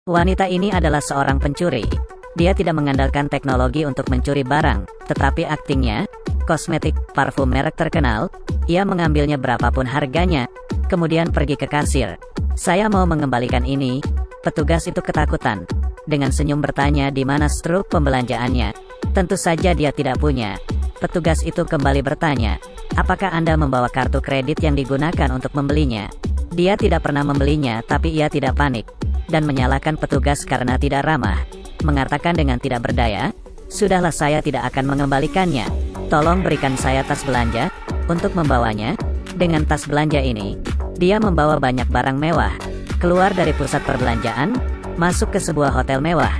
Wanita ini adalah seorang pencuri. Dia tidak mengandalkan teknologi untuk mencuri barang, tetapi aktingnya, kosmetik, parfum merek terkenal, ia mengambilnya berapapun harganya, kemudian pergi ke kasir. "Saya mau mengembalikan ini." Petugas itu ketakutan. Dengan senyum bertanya di mana struk pembelanjaannya. Tentu saja dia tidak punya. Petugas itu kembali bertanya, "Apakah Anda membawa kartu kredit yang digunakan untuk membelinya?" Dia tidak pernah membelinya, tapi ia tidak panik dan menyalahkan petugas karena tidak ramah. Mengatakan dengan tidak berdaya, "Sudahlah, saya tidak akan mengembalikannya. Tolong berikan saya tas belanja untuk membawanya." Dengan tas belanja ini, dia membawa banyak barang mewah. Keluar dari pusat perbelanjaan, masuk ke sebuah hotel mewah.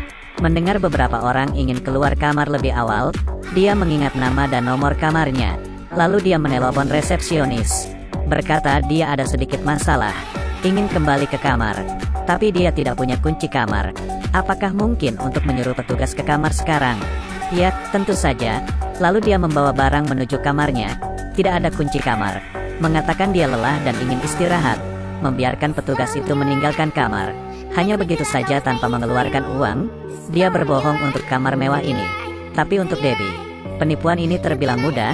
Mendengar beberapa orang ingin keluar kamar lebih awal, dia mengingat nama dan nomor kamarnya. Lalu dia menelepon resepsionis. Berkata dia ada sedikit masalah, ingin kembali ke kamar, tapi dia tidak punya kunci kamar. Apakah mungkin untuk menyuruh petugas ke kamar sekarang? Ya, tentu saja. Lalu dia membawa barang menuju kamarnya. Tidak ada kunci kamar. Mengatakan dia lelah dan ingin istirahat. Membiarkan petugas itu meninggalkan kamar. Hanya begitu saja tanpa mengeluarkan uang, dia berbohong untuk kamar mewah ini. Tapi untuk Debbie, penipuan ini terbilang mudah.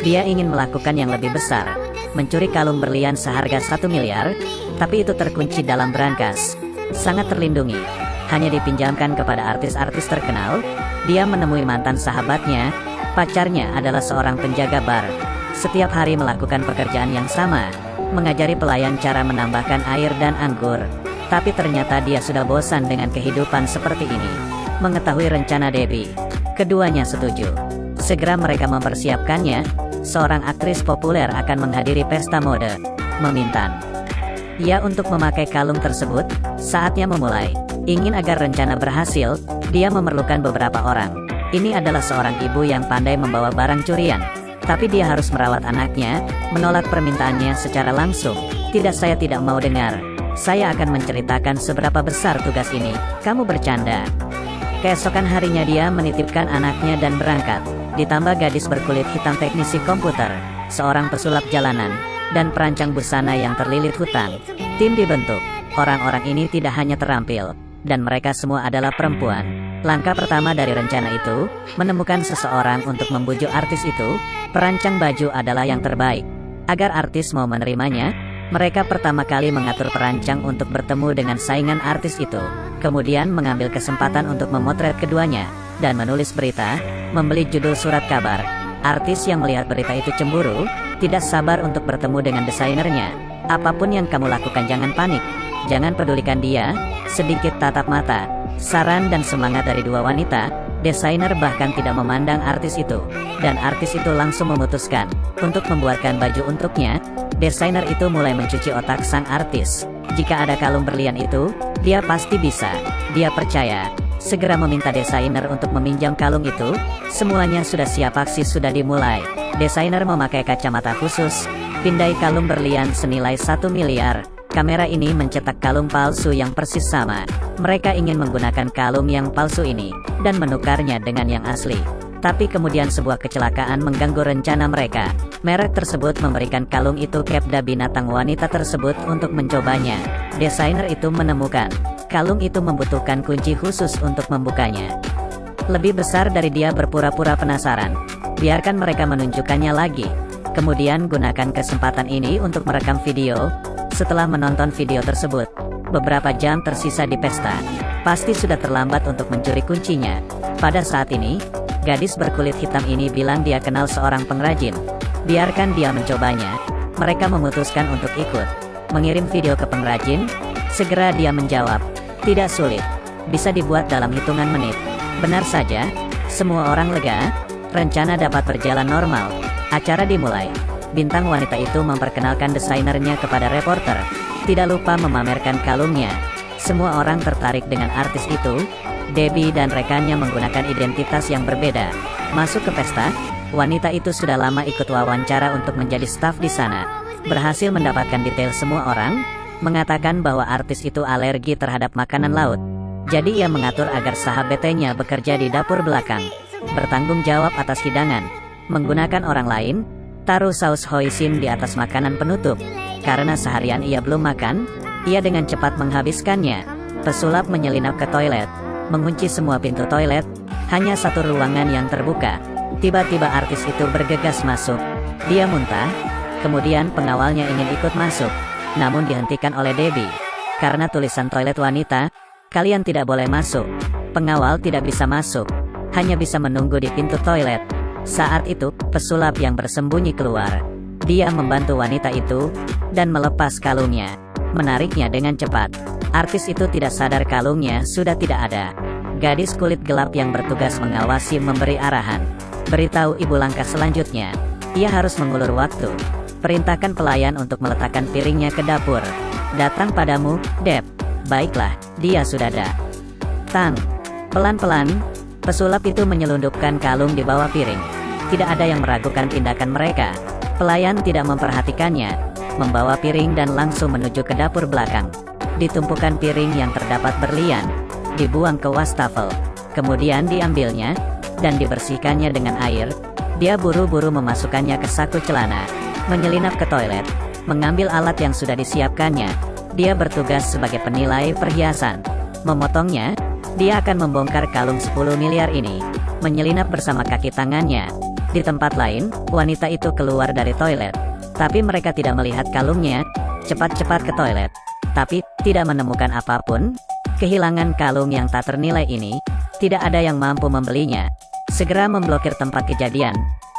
Dia ingin melakukan yang lebih besar. Mencuri kalung berlian seharga 1 miliar, tapi itu terkunci dalam brankas. Sangat terlindungi. Hanya dipinjamkan kepada artis-artis terkenal. Dia menemui mantan sahabatnya. Pacarnya adalah seorang penjaga bar. Setiap hari melakukan pekerjaan yang sama, mengajari pelayan cara menambahkan air dan anggur. Tapi ternyata dia sudah bosan dengan kehidupan seperti ini. Mengetahui rencana Debbie, keduanya setuju. Segera mereka mempersiapkannya. Seorang aktris populer akan menghadiri pesta mode. Meminta ia untuk memakai kalung tersebut. Saatnya memulai. Ingin agar rencana berhasil, dia memerlukan beberapa orang. Ini adalah seorang ibu yang pandai membawa barang curian. Tapi dia harus merawat anaknya. Menolak permintaannya secara langsung. "Tidak, saya tidak mau dengar. Saya akan menceritakan seberapa besar tugas ini." "Kamu bercanda." Keesokan harinya dia menitipkan anaknya dan berangkat. Ditambah gadis berkulit hitam teknisi komputer, seorang pesulap jalanan, dan perancang busana yang terlilit hutang. Tim dibentuk. Orang-orang ini tidak hanya terampil, dan mereka semua adalah perempuan. Langkah pertama dari rencana itu, menemukan seseorang untuk membujuk artis itu. Perancang baju adalah yang terbaik. Agar artis mau menerimanya, mereka pertama kali mengatur perancang untuk bertemu dengan saingan artis itu. Kemudian mengambil kesempatan untuk memotret keduanya, dan menulis berita, membeli judul surat kabar. Artis yang melihat berita itu cemburu, tidak sabar untuk bertemu dengan desainernya. "Apapun yang kamu lakukan jangan panik. Jangan pedulikan dia." Sedikit tatap mata, saran dan semangat dari dua wanita. Desainer bahkan tidak memandang artis itu. Dan artis itu langsung memutuskan untuk membuatkan baju untuknya. Desainer itu mulai mencuci otak sang artis. Jika ada kalung berlian itu, dia pasti bisa. Dia percaya. Segera meminta desainer untuk meminjam kalung itu. Semuanya sudah siap, aksi sudah dimulai. Desainer memakai kacamata khusus. Pindai kalung berlian senilai 1 miliar. Kamera ini mencetak kalung palsu yang persis sama. Mereka ingin menggunakan kalung yang palsu ini dan menukarnya dengan yang asli. Tapi kemudian sebuah kecelakaan mengganggu rencana mereka. Merek tersebut memberikan kalung itu kepada binatang wanita tersebut untuk mencobanya. Desainer itu menemukan kalung itu membutuhkan kunci khusus untuk membukanya. Lebih besar dari dia berpura-pura penasaran. Biarkan mereka menunjukkannya lagi. Kemudian gunakan kesempatan ini untuk merekam video. Setelah menonton video tersebut, beberapa jam tersisa di pesta. Pasti sudah terlambat untuk mencuri kuncinya. Pada saat ini, gadis berkulit hitam ini bilang dia kenal seorang pengrajin. Biarkan dia mencobanya. Mereka memutuskan untuk ikut. Mengirim video ke pengrajin. Segera dia menjawab, "Tidak sulit. Bisa dibuat dalam hitungan menit." Benar saja. Semua orang lega. Rencana dapat berjalan normal. Acara dimulai. Bintang wanita itu memperkenalkan desainernya kepada reporter. Tidak lupa memamerkan kalungnya. Semua orang tertarik dengan artis itu. Debbie dan rekannya menggunakan identitas yang berbeda. Masuk ke pesta. Wanita itu sudah lama ikut wawancara untuk menjadi staf di sana. Berhasil mendapatkan detail semua orang. Mengatakan bahwa artis itu alergi terhadap makanan laut. Jadi ia mengatur agar sahabatnya bekerja di dapur belakang. Bertanggung jawab atas hidangan. Menggunakan orang lain. Taruh saus hoisin di atas makanan penutup. Karena seharian ia belum makan, ia dengan cepat menghabiskannya. Pesulap menyelinap ke toilet, mengunci semua pintu toilet, hanya satu ruangan yang terbuka. Tiba-tiba artis itu bergegas masuk. Dia muntah, kemudian pengawalnya ingin ikut masuk, namun dihentikan oleh Debbie. Karena tulisan toilet wanita, kalian tidak boleh masuk. Pengawal tidak bisa masuk, hanya bisa menunggu di pintu toilet. Saat itu, pesulap yang bersembunyi keluar. Dia membantu wanita itu, dan melepas kalungnya, menariknya dengan cepat. Artis itu tidak sadar kalungnya sudah tidak ada. Gadis kulit gelap yang bertugas mengawasi memberi arahan. Beritahu ibu langkah selanjutnya. Ia harus mengulur waktu. Perintahkan pelayan untuk meletakkan piringnya ke dapur. Datang padamu, Deb. Baiklah, dia sudah ada. Tang. Pelan-pelan, pesulap itu menyelundupkan kalung di bawah piring. Tidak ada yang meragukan tindakan mereka. Pelayan tidak memperhatikannya, membawa piring dan langsung menuju ke dapur belakang. Ditumpukan piring yang terdapat berlian, dibuang ke wastafel, kemudian diambilnya, dan dibersihkannya dengan air. Dia buru-buru memasukkannya ke saku celana, menyelinap ke toilet, mengambil alat yang sudah disiapkannya. Dia bertugas sebagai penilai perhiasan. Memotongnya, dia akan membongkar kalung 10 miliar ini, menyelinap bersama kaki tangannya. Di tempat lain, wanita itu keluar dari toilet, tapi mereka tidak melihat kalungnya. Cepat-cepat ke toilet, tapi tidak menemukan apapun. Kehilangan kalung yang tak ternilai ini, tidak ada yang mampu membelinya. Segera memblokir tempat kejadian,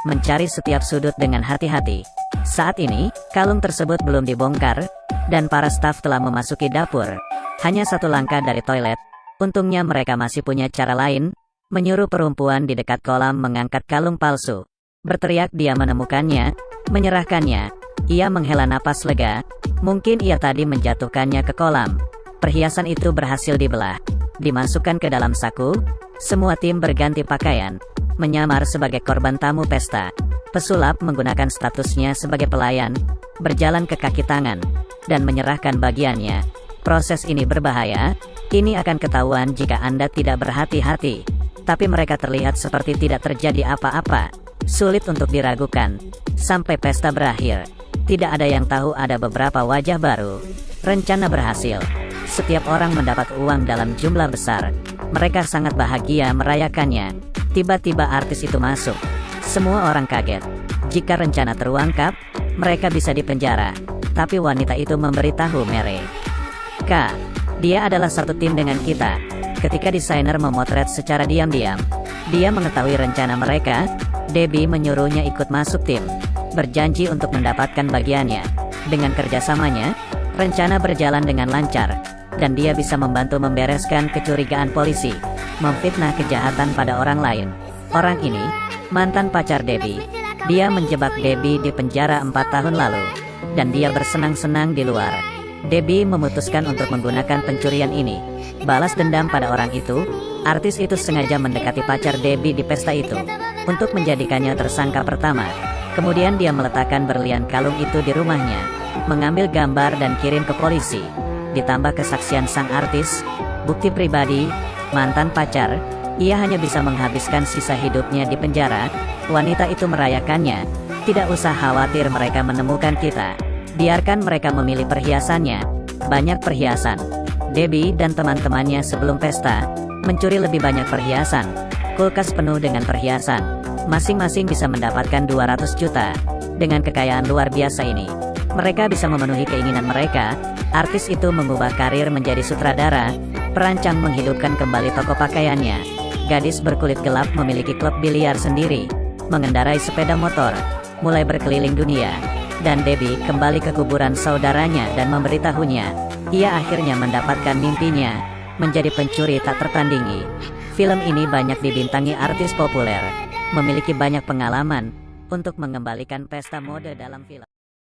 mencari setiap sudut dengan hati-hati. Saat ini, kalung tersebut belum dibongkar, dan para staf telah memasuki dapur. Hanya satu langkah dari toilet. Untungnya mereka masih punya cara lain, menyuruh perempuan di dekat kolam mengangkat kalung palsu. Berteriak dia menemukannya, menyerahkannya. Ia menghela napas lega, mungkin ia tadi menjatuhkannya ke kolam. Perhiasan itu berhasil dibelah, dimasukkan ke dalam saku. Semua tim berganti pakaian, menyamar sebagai korban tamu pesta. Pesulap menggunakan statusnya sebagai pelayan, berjalan ke kaki tangan, dan menyerahkan bagiannya. Proses ini berbahaya, ini akan ketahuan jika Anda tidak berhati-hati. Tapi mereka terlihat seperti tidak terjadi apa-apa. Sulit untuk diragukan. Sampai pesta berakhir, tidak ada yang tahu ada beberapa wajah baru. Rencana berhasil. Setiap orang mendapat uang dalam jumlah besar. Mereka sangat bahagia merayakannya. Tiba-tiba artis itu masuk. Semua orang kaget. Jika rencana terungkap, mereka bisa dipenjara. Tapi wanita itu memberitahu Mary. Kak, dia adalah satu tim dengan kita. Ketika desainer memotret secara diam-diam, dia mengetahui rencana mereka. Debbie menyuruhnya ikut masuk tim, berjanji untuk mendapatkan bagiannya. Dengan kerjasamanya, rencana berjalan dengan lancar, dan dia bisa membantu membereskan kecurigaan polisi, memfitnah kejahatan pada orang lain. Orang ini, mantan pacar Debbie. Dia menjebak Debbie di penjara 4 tahun lalu, dan dia bersenang-senang di luar. Debbie memutuskan untuk menggunakan pencurian ini. Balas dendam pada orang itu, artis itu sengaja mendekati pacar Debbie di pesta itu, untuk menjadikannya tersangka pertama. Kemudian dia meletakkan berlian kalung itu di rumahnya, mengambil gambar dan kirim ke polisi. Ditambah kesaksian sang artis, bukti pribadi, mantan pacar, ia hanya bisa menghabiskan sisa hidupnya di penjara. Wanita itu merayakannya. Tidak usah khawatir mereka menemukan kita. Biarkan mereka memilih perhiasannya. Banyak perhiasan. Debbie dan teman-temannya sebelum pesta mencuri lebih banyak perhiasan. Kulkas penuh dengan perhiasan. Masing-masing bisa mendapatkan 200 juta. Dengan kekayaan luar biasa ini, mereka bisa memenuhi keinginan mereka. Artis itu mengubah karir menjadi sutradara, perancang menghidupkan kembali toko pakaiannya. Gadis berkulit gelap memiliki klub biliar sendiri, mengendarai sepeda motor, mulai berkeliling dunia. Dan Debbie kembali ke kuburan saudaranya dan memberitahunya, ia akhirnya mendapatkan mimpinya, menjadi pencuri tak tertandingi. Film ini banyak dibintangi artis populer, memiliki banyak pengalaman untuk mengembalikan pesta mode dalam film.